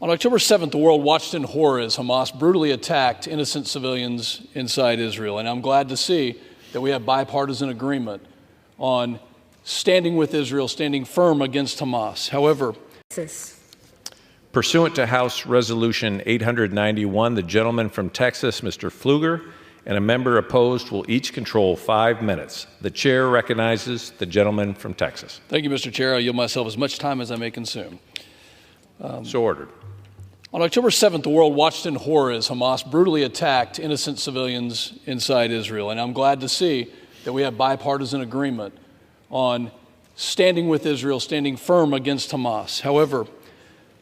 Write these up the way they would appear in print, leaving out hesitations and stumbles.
On October 7th, the world watched in horror as Hamas brutally attacked innocent civilians inside Israel. And I'm glad to see that we have bipartisan agreement on standing with Israel, standing firm against Hamas. However, pursuant to House Resolution 891, the gentleman from Texas, Mr. Pfluger, and a member opposed will each control 5 minutes. The chair recognizes the gentleman from Texas. Thank you, Mr. Chair. I yield myself as much time as I may consume. So ordered. On October 7th, the world watched in horror as Hamas brutally attacked innocent civilians inside Israel. And I'm glad to see that we have bipartisan agreement on standing with Israel, standing firm against Hamas. However,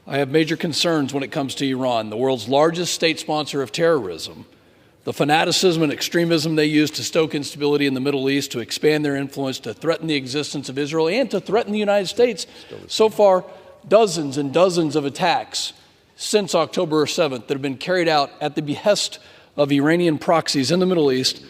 I have major concerns when it comes to Iran, the world's largest state sponsor of terrorism. The fanaticism and extremism they use to stoke instability in the Middle East, to expand their influence, to threaten the existence of Israel, and to threaten the United States. So far, dozens and dozens of attacks since October 7th that have been carried out at the behest of Iranian proxies in the Middle East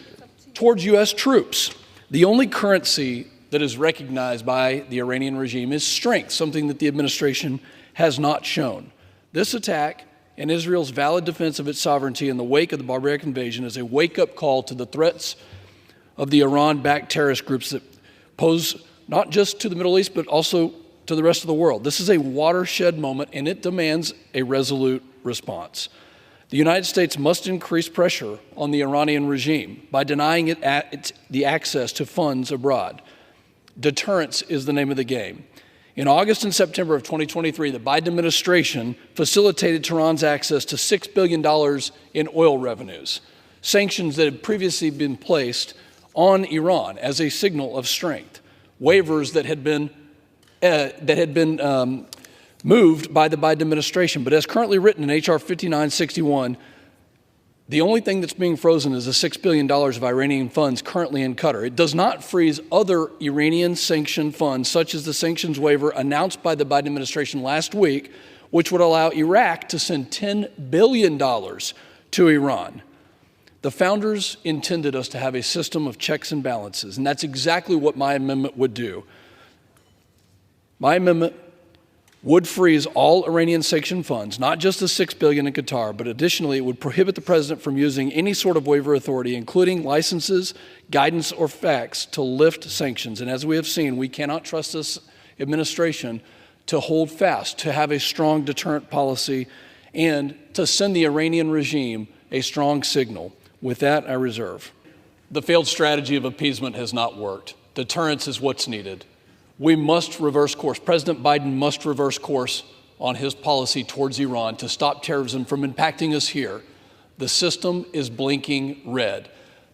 towards U.S. troops. The only currency that is recognized by the Iranian regime is strength, something that the administration has not shown. This attack and Israel's valid defense of its sovereignty in the wake of the barbaric invasion is a wake-up call to the threats of the Iran-backed terrorist groups that pose not just to the Middle East, but also to the rest of the world. This is a watershed moment, and it demands a resolute response. The United States must increase pressure on the Iranian regime by denying it the access to funds abroad. Deterrence is the name of the game. In August and September of 2023, the Biden administration facilitated Tehran's access to $6 billion in oil revenues, sanctions that had previously been placed on Iran as a signal of strength, waivers that had been moved by the Biden administration. But as currently written in H.R. 5961, the only thing that's being frozen is the $6 billion of Iranian funds currently in Qatar. It does not freeze other Iranian sanctioned funds, such as the sanctions waiver announced by the Biden administration last week, which would allow Iraq to send $10 billion to Iran. The founders intended us to have a system of checks and balances, and that's exactly what my amendment would do. My amendment would freeze all Iranian sanctioned funds, not just the $6 billion in Qatar, but additionally it would prohibit the president from using any sort of waiver authority, including licenses, guidance, or facts to lift sanctions. And as we have seen, we cannot trust this administration to hold fast, to have a strong deterrent policy, and to send the Iranian regime a strong signal. With that, I reserve. The failed strategy of appeasement has not worked. Deterrence is what's needed. We must reverse course. President Biden must reverse course on his policy towards Iran to stop terrorism from impacting us here. The system is blinking red.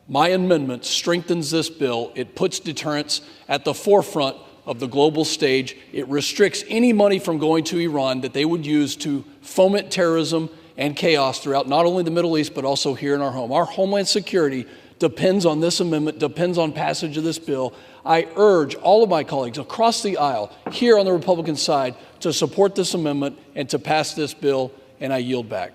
My amendment strengthens this bill. It puts deterrence at the forefront of the global stage. It restricts any money from going to Iran that they would use to foment terrorism and chaos throughout not only the Middle East, but also here in our home. Our homeland security depends on this amendment, depends on passage of this bill. I urge all of my colleagues across the aisle here on the Republican side to support this amendment and to pass this bill, and I yield back.